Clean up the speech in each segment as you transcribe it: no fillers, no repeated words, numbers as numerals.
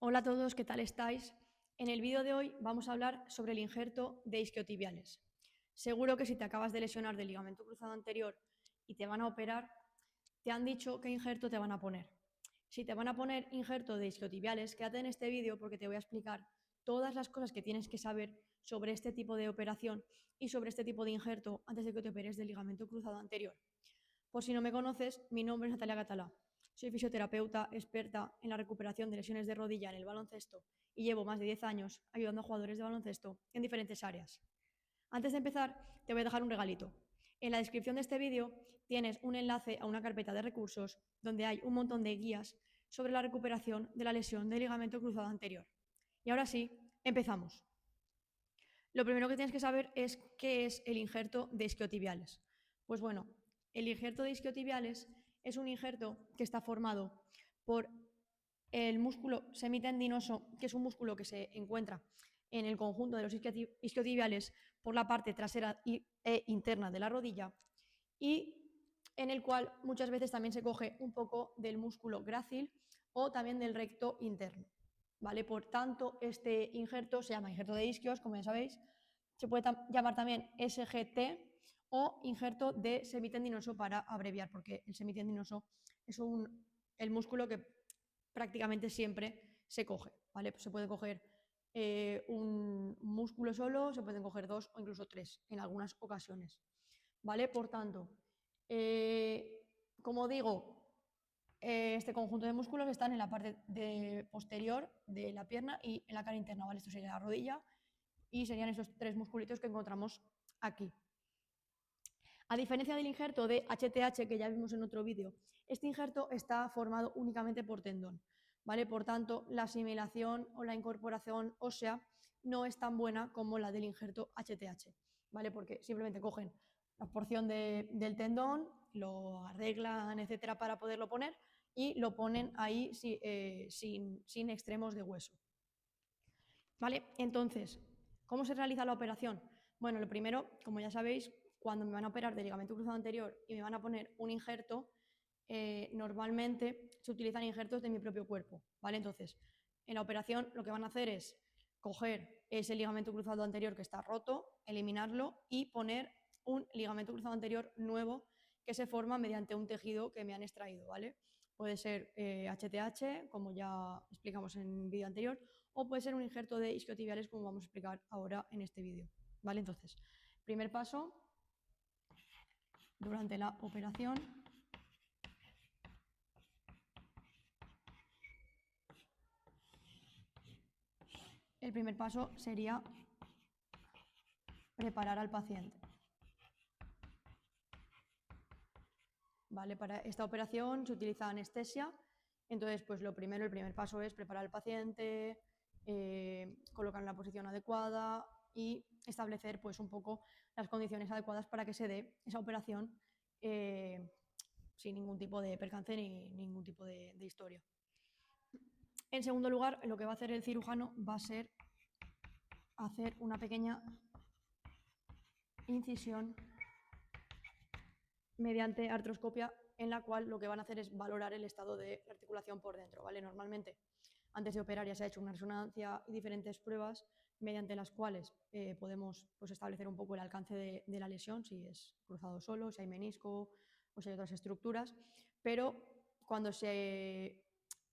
Hola a todos, ¿qué tal estáis? En el vídeo de hoy vamos a hablar sobre el injerto de isquiotibiales. Seguro que si te acabas de lesionar del ligamento cruzado anterior y te van a operar, te han dicho qué injerto te van a poner. Si te van a poner injerto de isquiotibiales, quédate en este vídeo porque te voy a explicar todas las cosas que tienes que saber sobre este tipo de operación y sobre este tipo de injerto antes de que te operes del ligamento cruzado anterior. Por si no me conoces, mi nombre es Natalia Catalá. Soy fisioterapeuta experta en la recuperación de lesiones de rodilla en el baloncesto y llevo más de 10 años ayudando a jugadores de baloncesto en diferentes áreas. Antes de empezar, te voy a dejar un regalito. En la descripción de este vídeo tienes un enlace a una carpeta de recursos donde hay un montón de guías sobre la recuperación de la lesión del ligamento cruzado anterior. Y ahora sí, empezamos. Lo primero que tienes que saber es qué es el injerto de isquiotibiales. Pues bueno, el injerto de isquiotibiales es un injerto que está formado por el músculo semitendinoso, que es un músculo que se encuentra en el conjunto de los isquiotibiales por la parte trasera e interna de la rodilla y en el cual muchas veces también se coge un poco del músculo grácil o también del recto interno. ¿Vale? Por tanto, este injerto se llama injerto de isquios, como ya sabéis. Se puede llamar también SGT o injerto de semitendinoso para abreviar, porque el semitendinoso es el músculo que prácticamente siempre se coge. ¿Vale? Pues se puede coger un músculo solo, se pueden coger dos o incluso tres en algunas ocasiones. ¿Vale? Por tanto, como digo, este conjunto de músculos están en la parte posterior de la pierna y en la cara interna, ¿vale? Esto sería la rodilla y serían esos tres musculitos que encontramos aquí. A diferencia del injerto de HTH que ya vimos en otro vídeo, este injerto está formado únicamente por tendón, ¿vale? Por tanto, la asimilación o la incorporación ósea no es tan buena como la del injerto HTH, ¿vale? Porque simplemente cogen la porción del tendón, lo arreglan, etcétera, para poderlo poner y lo ponen ahí sin extremos de hueso. ¿Vale? Entonces, ¿cómo se realiza la operación? Bueno, lo primero, como ya sabéis, cuando me van a operar del ligamento cruzado anterior y me van a poner un injerto, normalmente se utilizan injertos de mi propio cuerpo, ¿vale? Entonces, en la operación lo que van a hacer es coger ese ligamento cruzado anterior que está roto, eliminarlo y poner un ligamento cruzado anterior nuevo que se forma mediante un tejido que me han extraído, ¿vale? Puede ser HTH, como ya explicamos en el vídeo anterior, o puede ser un injerto de isquiotibiales, como vamos a explicar ahora en este vídeo. ¿Vale? Entonces, primer paso, durante la operación, el primer paso sería preparar al paciente. ¿Vale? Para esta operación se utiliza anestesia, entonces pues el primer paso es preparar al paciente, colocar en la posición adecuada y establecer pues un poco las condiciones adecuadas para que se dé esa operación sin ningún tipo de percance ni ningún tipo de historia. En segundo lugar, lo que va a hacer el cirujano va a ser hacer una pequeña incisión mediante artroscopia en la cual lo que van a hacer es valorar el estado de la articulación por dentro, ¿vale? Normalmente, antes de operar ya se ha hecho una resonancia y diferentes pruebas mediante las cuales podemos pues, establecer un poco el alcance de la lesión, si es cruzado solo, si hay menisco o si hay otras estructuras, pero cuando se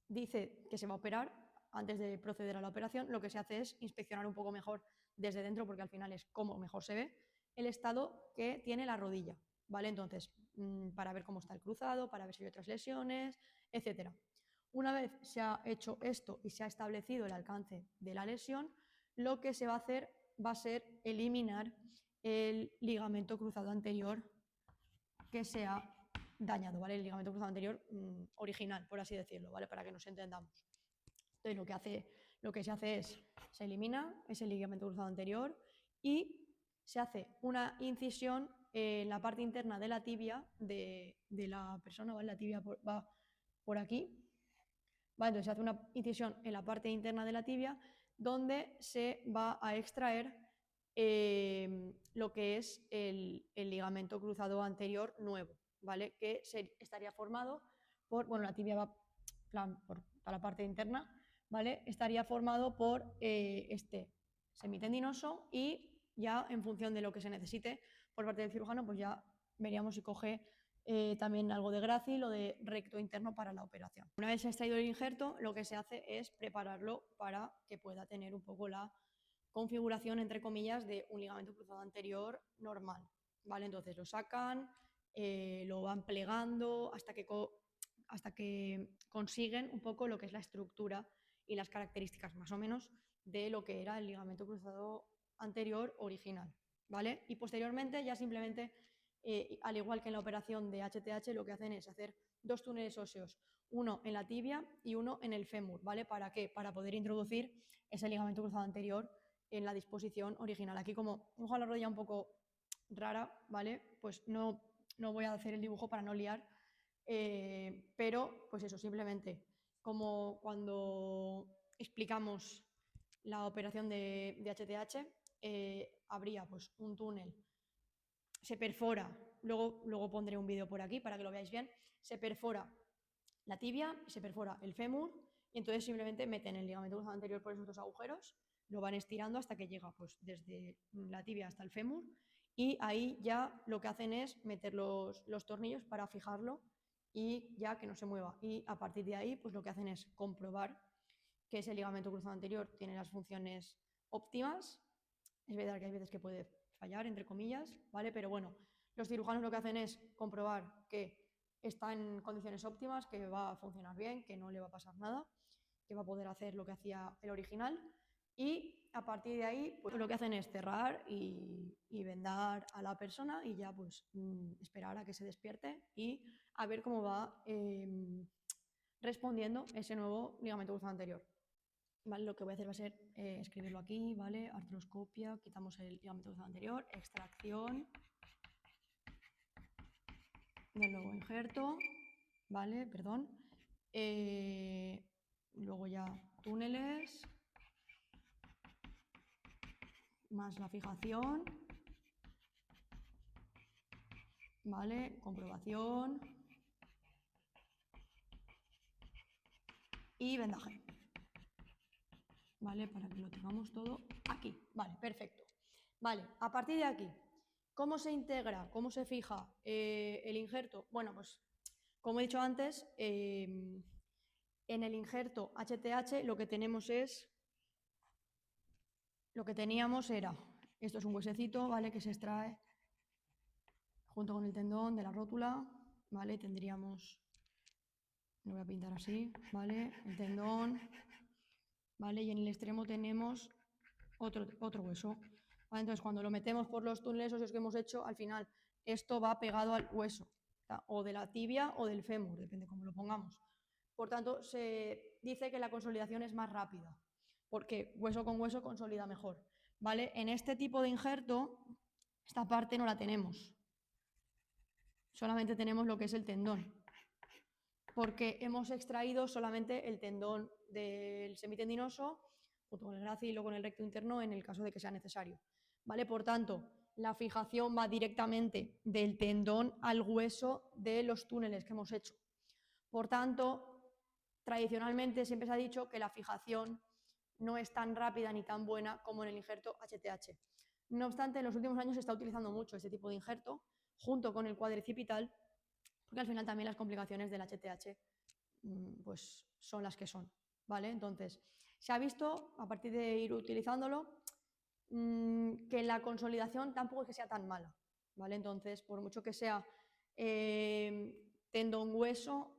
dice que se va a operar, antes de proceder a la operación, lo que se hace es inspeccionar un poco mejor desde dentro, porque al final es como mejor se ve, el estado que tiene la rodilla, ¿vale? Entonces, para ver cómo está el cruzado, para ver si hay otras lesiones, etc. Una vez se ha hecho esto y se ha establecido el alcance de la lesión, lo que se va a hacer va a ser eliminar el ligamento cruzado anterior que se ha dañado, ¿vale? El ligamento cruzado anterior original, por así decirlo, ¿vale? Para que nos entendamos. Entonces, lo que se hace es, se elimina ese ligamento cruzado anterior y se hace una incisión en la parte interna de la tibia de la persona, ¿vale? La tibia va por aquí, ¿vale? Entonces se hace una incisión en la parte interna de la tibia donde se va a extraer lo que es el ligamento cruzado anterior nuevo, ¿vale? Que estaría formado por, bueno, la tibia va plan, por la parte interna, ¿vale? Estaría formado por este semitendinoso y ya en función de lo que se necesite por parte del cirujano, pues ya veríamos si coge también algo de grácil o de recto interno para la operación. Una vez se ha extraído el injerto, lo que se hace es prepararlo para que pueda tener un poco la configuración, entre comillas, de un ligamento cruzado anterior normal, ¿vale? Entonces lo sacan, lo van plegando hasta que consiguen un poco lo que es la estructura y las características más o menos de lo que era el ligamento cruzado anterior original, ¿vale? Y posteriormente ya simplemente, al igual que en la operación de HTH, lo que hacen es hacer 2 túneles óseos, uno en la tibia y uno en el fémur, ¿vale? ¿Para qué? Para poder introducir ese ligamento cruzado anterior en la disposición original. Aquí como dibujo la rodilla un poco rara, ¿vale? Pues no voy a hacer el dibujo para no liar, pero pues eso, simplemente como cuando explicamos la operación de HTH, habría pues un túnel, se perfora, luego pondré un vídeo por aquí para que lo veáis bien, se perfora la tibia y se perfora el fémur, y entonces simplemente meten el ligamento cruzado anterior por esos 2 agujeros, lo van estirando hasta que llega pues desde la tibia hasta el fémur, y ahí ya lo que hacen es meter los tornillos para fijarlo y ya que no se mueva. Y a partir de ahí pues lo que hacen es comprobar que ese ligamento cruzado anterior tiene las funciones óptimas. Es verdad que hay veces que puede fallar, entre comillas, ¿vale? Pero bueno, los cirujanos lo que hacen es comprobar que está en condiciones óptimas, que va a funcionar bien, que no le va a pasar nada, que va a poder hacer lo que hacía el original, y a partir de ahí pues lo que hacen es cerrar y vendar a la persona y ya pues esperar a que se despierte y a ver cómo va respondiendo ese nuevo ligamento cruzado anterior. ¿Vale? Lo que voy a hacer va a ser escribirlo aquí, ¿vale? Artroscopia, quitamos el ligamento cruzado anterior, extracción del nuevo injerto, ¿vale? Perdón. Luego ya túneles, más la fijación, ¿vale? Comprobación y vendaje, ¿vale? Para que lo tengamos todo aquí, ¿vale? Perfecto. Vale, a partir de aquí, ¿cómo se integra, cómo se fija el injerto? Bueno, pues como he dicho antes, en el injerto HTH lo que tenemos es, lo que teníamos era, esto es un huesecito, ¿vale? Que se extrae junto con el tendón de la rótula, ¿vale? Tendríamos, lo voy a pintar así, ¿vale? El tendón, ¿vale? Y en el extremo tenemos otro hueso, ¿vale? Entonces, cuando lo metemos por los túneles óseos que hemos hecho, al final esto va pegado al hueso, ¿tá? O de la tibia o del fémur, depende cómo lo pongamos. Por tanto, se dice que la consolidación es más rápida, porque hueso con hueso consolida mejor, ¿vale? En este tipo de injerto, esta parte no la tenemos. Solamente tenemos lo que es el tendón, porque hemos extraído solamente el tendón del semitendinoso, junto con el grácil o con el recto interno, en el caso de que sea necesario, ¿vale? Por tanto, la fijación va directamente del tendón al hueso de los túneles que hemos hecho. Por tanto, tradicionalmente siempre se ha dicho que la fijación no es tan rápida ni tan buena como en el injerto HTH. No obstante, en los últimos años se está utilizando mucho este tipo de injerto junto con el cuadricipital, porque al final también las complicaciones del HTH pues son las que son, ¿vale? Entonces, se ha visto, a partir de ir utilizándolo, que la consolidación tampoco es que sea tan mala, ¿vale? Entonces, por mucho que sea tendón hueso,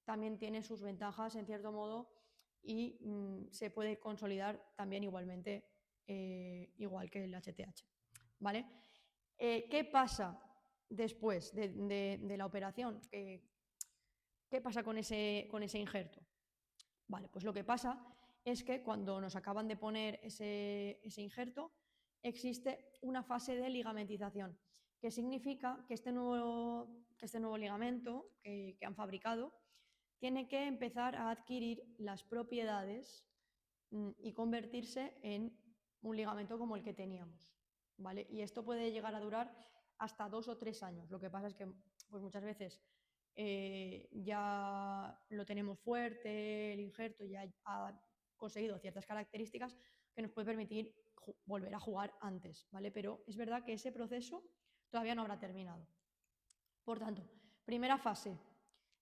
también tiene sus ventajas en cierto modo y se puede consolidar también igualmente, igual que el HTH, ¿vale? ¿Qué pasa después de la operación? ¿Qué pasa con ese injerto? Vale, pues lo que pasa es que cuando nos acaban de poner ese injerto, existe una fase de ligamentización, que significa que este nuevo ligamento que han fabricado tiene que empezar a adquirir las propiedades y convertirse en un ligamento como el que teníamos, ¿vale? Y esto puede llegar a durar hasta 2 o 3 años. Lo que pasa es que pues muchas veces ya lo tenemos fuerte, el injerto ya ha conseguido ciertas características que nos puede permitir volver a jugar antes, ¿vale? Pero es verdad que ese proceso todavía no habrá terminado. Por tanto, primera fase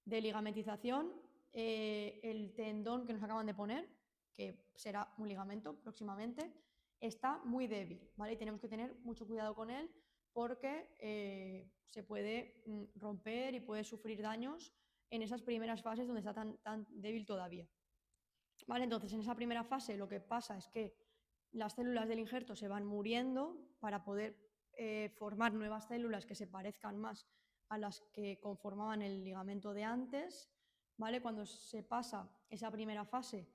de ligamentización, el tendón que nos acaban de poner, que será un ligamento próximamente, está muy débil, ¿vale? Y tenemos que tener mucho cuidado con él porque se puede romper y puede sufrir daños en esas primeras fases donde está tan débil todavía. ¿Vale? Entonces, en esa primera fase lo que pasa es que las células del injerto se van muriendo para poder formar nuevas células que se parezcan más a las que conformaban el ligamento de antes, ¿vale? Cuando se pasa esa primera fase,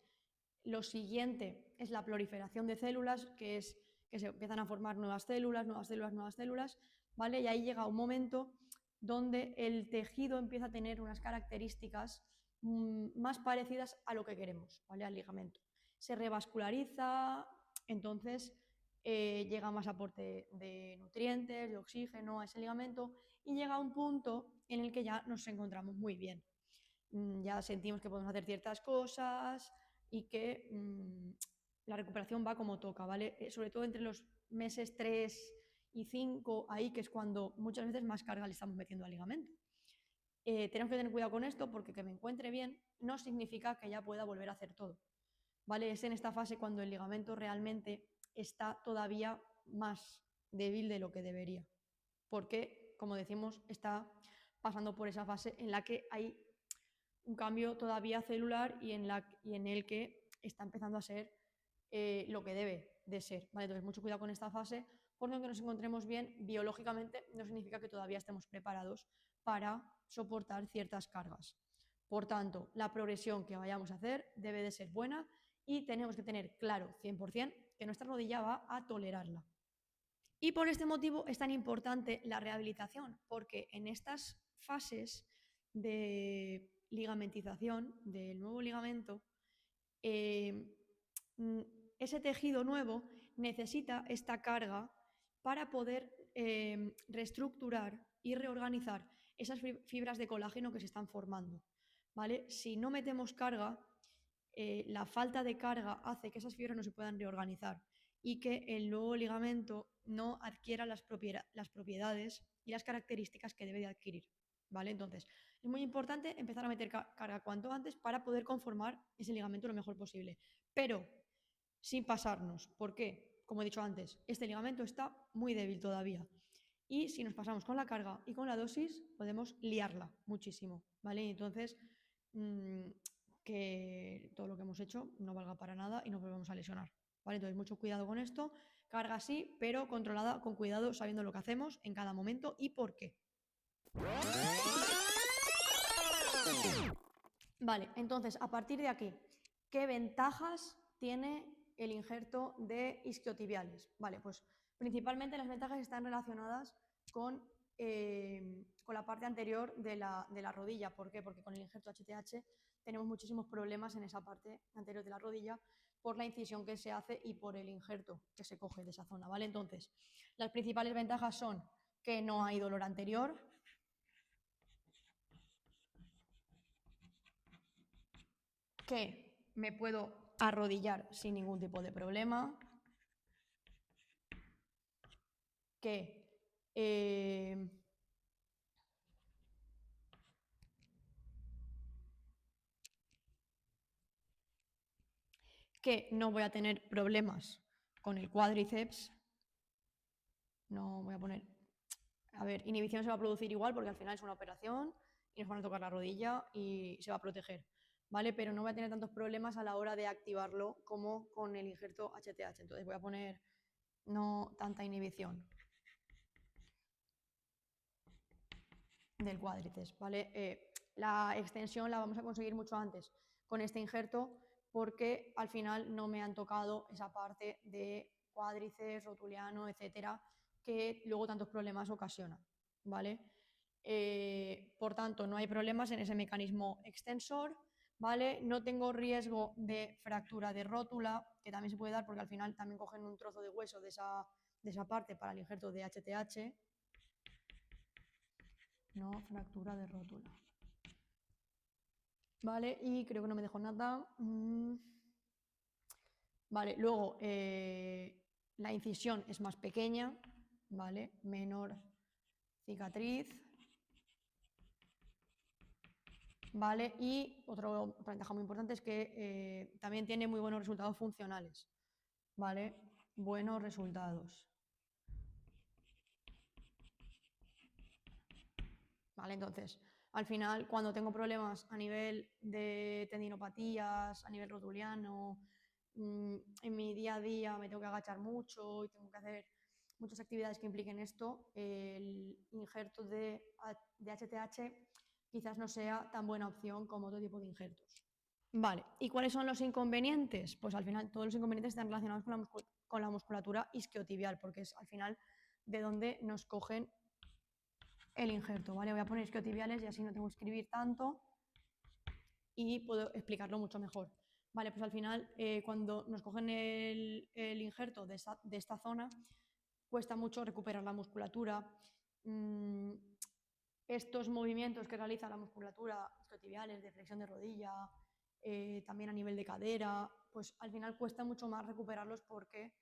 lo siguiente es la proliferación de células, que es que se empiezan a formar nuevas células, nuevas células, nuevas células, ¿vale? Y ahí llega un momento donde el tejido empieza a tener unas características más parecidas a lo que queremos, ¿vale? Al ligamento. Se revasculariza, entonces llega más aporte de nutrientes, de oxígeno a ese ligamento y llega a un punto en el que ya nos encontramos muy bien. Ya sentimos que podemos hacer ciertas cosas y que la recuperación va como toca, ¿vale? Sobre todo entre los meses 3 y 5, ahí que es cuando muchas veces más carga le estamos metiendo al ligamento. Tenemos que tener cuidado con esto porque que me encuentre bien no significa que ya pueda volver a hacer todo, ¿vale? Es en esta fase cuando el ligamento realmente está todavía más débil de lo que debería, porque, como decimos, está pasando por esa fase en la que hay un cambio todavía celular y en el que está empezando a ser lo que debe de ser, ¿vale? Entonces, mucho cuidado con esta fase, porque aunque nos encontremos bien biológicamente, no significa que todavía estemos preparados para soportar ciertas cargas. Por tanto, la progresión que vayamos a hacer debe de ser buena y tenemos que tener claro 100% que nuestra rodilla va a tolerarla. Y por este motivo es tan importante la rehabilitación, porque en estas fases de ligamentización del nuevo ligamento, ese tejido nuevo necesita esta carga para poder reestructurar y reorganizar esas fibras de colágeno que se están formando, ¿vale? Si no metemos carga, la falta de carga hace que esas fibras no se puedan reorganizar y que el nuevo ligamento no adquiera las propiedades y las características que debe de adquirir, ¿vale? Entonces, es muy importante empezar a meter carga cuanto antes para poder conformar ese ligamento lo mejor posible, pero sin pasarnos. ¿Por qué? Como he dicho antes, este ligamento está muy débil todavía y si nos pasamos con la carga y con la dosis podemos liarla muchísimo, ¿vale? Y entonces que todo lo que hemos hecho no valga para nada y nos volvemos a lesionar, ¿vale? Entonces mucho cuidado con esto, carga sí, pero controlada, con cuidado, sabiendo lo que hacemos en cada momento y por qué. Vale, entonces a partir de aquí, ¿qué ventajas tiene el injerto de isquiotibiales? Vale, pues principalmente las ventajas están relacionadas con la parte anterior de la rodilla. ¿Por qué? Porque con el injerto HTH tenemos muchísimos problemas en esa parte anterior de la rodilla por la incisión que se hace y por el injerto que se coge de esa zona, ¿vale? Entonces, las principales ventajas son que no hay dolor anterior, que me puedo arrodillar sin ningún tipo de problema, que no voy a tener problemas con el cuádriceps. No voy a poner... A ver, inhibición se va a producir igual porque al final es una operación y nos van a tocar la rodilla y se va a proteger, ¿vale? Pero no voy a tener tantos problemas a la hora de activarlo como con el injerto HTH. Entonces voy a poner no tanta inhibición del cuádriceps, ¿vale? La extensión la vamos a conseguir mucho antes con este injerto porque al final no me han tocado esa parte de cuádriceps, rotuliano, etcétera, que luego tantos problemas ocasiona, ¿vale? Por tanto, no hay problemas en ese mecanismo extensor, ¿vale? No tengo riesgo de fractura de rótula, que también se puede dar porque al final también cogen un trozo de hueso de esa parte para el injerto de HTH. No, fractura de rótula. Vale, y creo que no me dejo nada. ¿vale? Luego, la incisión es más pequeña, ¿vale? Menor cicatriz, ¿vale? Y otra ventaja muy importante es que también tiene muy buenos resultados funcionales, ¿vale? Buenos resultados. ¿Vale? Entonces, al final, cuando tengo problemas a nivel de tendinopatías, a nivel rotuliano, en mi día a día me tengo que agachar mucho y tengo que hacer muchas actividades que impliquen esto, el injerto de HTH quizás no sea tan buena opción como otro tipo de injertos. Vale, ¿y cuáles son los inconvenientes? Pues al final todos los inconvenientes están relacionados con la musculatura isquiotibial, porque es al final de donde nos cogen el injerto, ¿vale? Voy a poner isquiotibiales y así no tengo que escribir tanto y puedo explicarlo mucho mejor. Vale, pues al final cuando nos cogen el injerto de esta zona, cuesta mucho recuperar la musculatura. Estos movimientos que realiza la musculatura isquiotibiales de flexión de rodilla, también a nivel de cadera, pues al final cuesta mucho más recuperarlos porque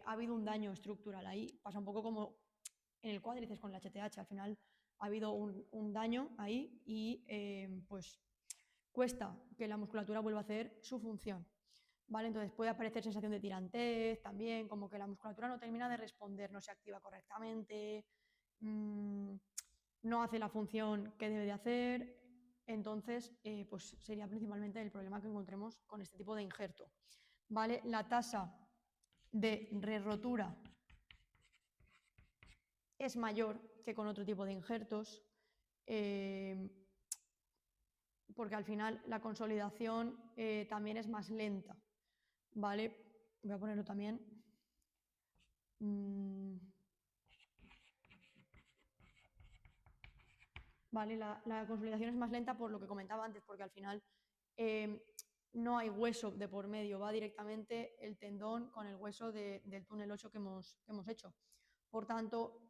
ha habido un daño estructural ahí. Pasa un poco como en el cuádriceps con el HTH, al final ha habido un daño ahí y pues cuesta que la musculatura vuelva a hacer su función. ¿Vale? Entonces puede aparecer sensación de tirantez también, como que la musculatura no termina de responder, no se activa correctamente, no hace la función que debe de hacer. Entonces, pues sería principalmente el problema que encontremos con este tipo de injerto. ¿Vale? La tasa de re-rotura es mayor que con otro tipo de injertos, porque al final la consolidación también es más lenta, ¿vale? Voy a ponerlo también. ¿Vale? La consolidación es más lenta por lo que comentaba antes, porque al final no hay hueso de por medio, va directamente el tendón con el hueso del túnel 8 que hemos hecho. Por tanto,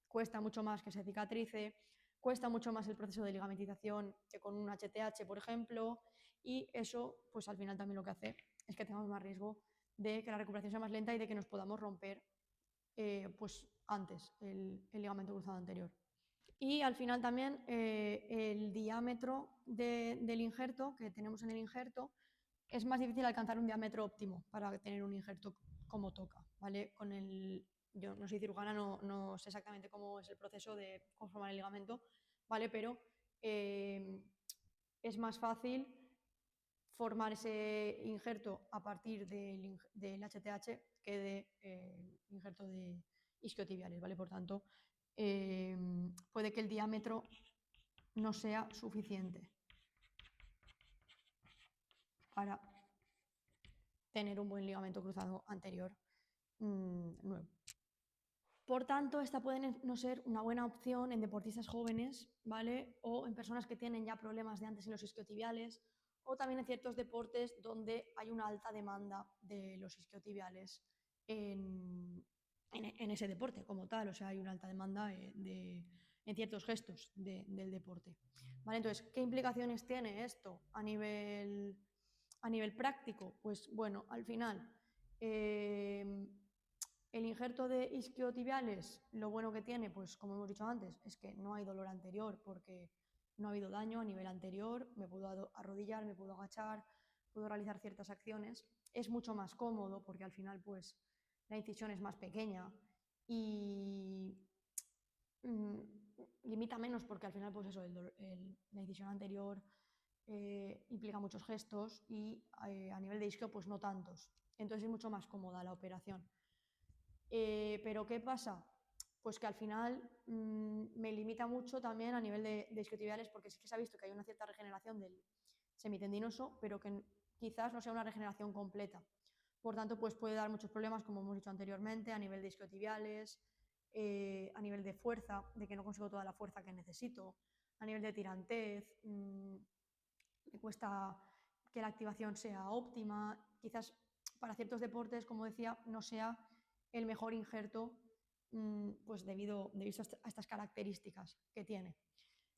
cuesta mucho más que se cicatrice, cuesta mucho más el proceso de ligamentización que con un HTH, por ejemplo, y eso, pues al final también lo que hace es que tengamos más riesgo de que la recuperación sea más lenta y de que nos podamos romper pues antes el ligamento cruzado anterior. Y al final también el diámetro del injerto que tenemos en el injerto es más difícil alcanzar un diámetro óptimo para tener un injerto como toca, ¿vale? Yo no soy cirujana, no sé exactamente cómo es el proceso de conformar el ligamento, ¿vale? Pero es más fácil formar ese injerto a partir del HTH que de injerto de isquiotibiales, ¿vale? Por tanto, puede que el diámetro no sea suficiente para tener un buen ligamento cruzado anterior nuevo. Por tanto, esta puede no ser una buena opción en deportistas jóvenes, ¿vale? O en personas que tienen ya problemas de antes en los isquiotibiales, o también en ciertos deportes donde hay una alta demanda de los isquiotibiales en ese deporte como tal, o sea, hay una alta demanda en ciertos gestos del deporte. ¿Vale? Entonces, ¿qué implicaciones tiene esto a nivel práctico? Pues bueno, al final, el injerto de isquiotibiales, lo bueno que tiene, pues como hemos dicho antes, es que no hay dolor anterior porque no ha habido daño a nivel anterior, me puedo arrodillar, me puedo agachar, puedo realizar ciertas acciones. Es mucho más cómodo porque al final pues la incisión es más pequeña y limita menos porque al final pues eso, la incisión anterior implica muchos gestos y a nivel de isquio pues no tantos. Entonces es mucho más cómoda la operación. Pero ¿qué pasa? Pues que al final me limita mucho también a nivel de isquiotibiales porque sí que se ha visto que hay una cierta regeneración del semitendinoso, pero que quizás no sea una regeneración completa. Por tanto, pues puede dar muchos problemas, como hemos dicho anteriormente, a nivel de isquiotibiales, a nivel de fuerza, de que no consigo toda la fuerza que necesito, a nivel de tirantez, me cuesta que la activación sea óptima, quizás para ciertos deportes, como decía, no sea el mejor injerto pues debido a estas características que tiene.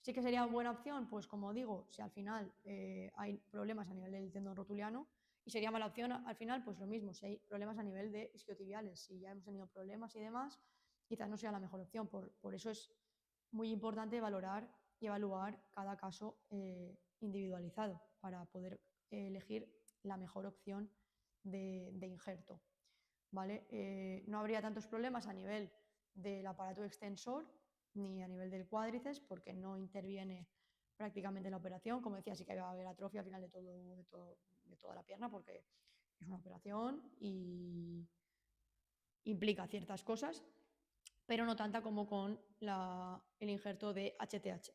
Sí que sería buena opción, pues como digo, si al final hay problemas a nivel del tendón rotuliano, Y sería mala opción al final, pues lo mismo, si hay problemas a nivel de isquiotibiales, si ya hemos tenido problemas y demás, quizás no sea la mejor opción. Por eso es muy importante valorar y evaluar cada caso individualizado para poder elegir la mejor opción de injerto. ¿Vale? No habría tantos problemas a nivel del aparato extensor ni a nivel del cuádriceps porque no interviene prácticamente la operación. Como decía, sí que va a haber atrofia al final de toda la pierna porque es una operación y implica ciertas cosas, pero no tanta como con el injerto de HTH.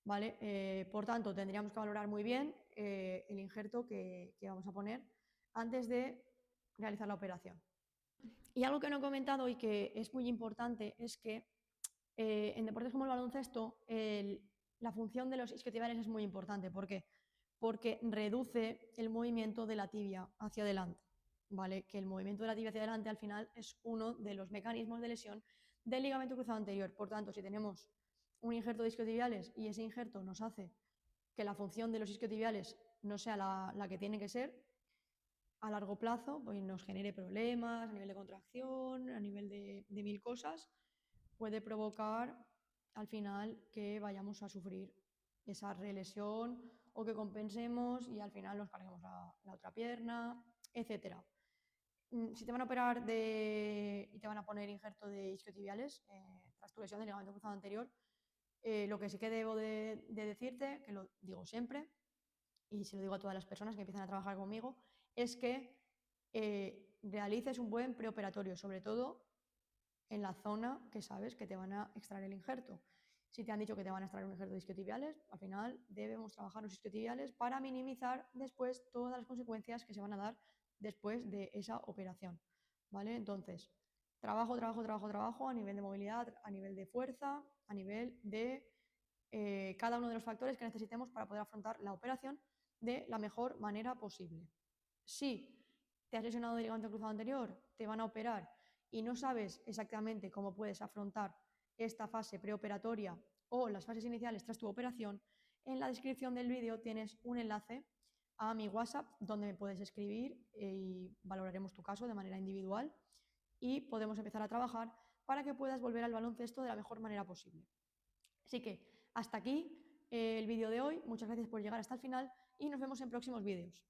¿Vale? Por tanto, tendríamos que valorar muy bien el injerto que vamos a poner antes de realizar la operación. Y algo que no he comentado y que es muy importante es que en deportes como el baloncesto la función de los isquiotibiales es muy importante. ¿Por qué? Porque reduce el movimiento de la tibia hacia adelante. ¿Vale? Que el movimiento de la tibia hacia adelante al final es uno de los mecanismos de lesión del ligamento cruzado anterior. Por tanto, si tenemos un injerto de isquiotibiales y ese injerto nos hace que la función de los isquiotibiales no sea la que tiene que ser, a largo plazo pues nos genere problemas a nivel de contracción, a nivel de mil cosas, puede provocar al final que vayamos a sufrir esa relesión o que compensemos y al final nos carguemos la otra pierna, etc. Si te van a operar y te van a poner injerto de isquiotibiales tras tu lesión del ligamento cruzado anterior, lo que sí que debo de decirte, que lo digo siempre, y se lo digo a todas las personas que empiezan a trabajar conmigo, es que realices un buen preoperatorio, sobre todo en la zona que sabes que te van a extraer el injerto. Si te han dicho que te van a extraer un injerto de isquiotibiales, al final debemos trabajar los isquiotibiales para minimizar después todas las consecuencias que se van a dar después de esa operación. ¿Vale? Entonces, trabajo a nivel de movilidad, a nivel de fuerza, a nivel de cada uno de los factores que necesitemos para poder afrontar la operación de la mejor manera posible. Si te has lesionado del ligamento cruzado anterior, te van a operar y no sabes exactamente cómo puedes afrontar esta fase preoperatoria o las fases iniciales tras tu operación, en la descripción del vídeo tienes un enlace a mi WhatsApp donde me puedes escribir y valoraremos tu caso de manera individual y podemos empezar a trabajar para que puedas volver al baloncesto de la mejor manera posible. Así que hasta aquí el vídeo de hoy. Muchas gracias por llegar hasta el final y nos vemos en próximos vídeos.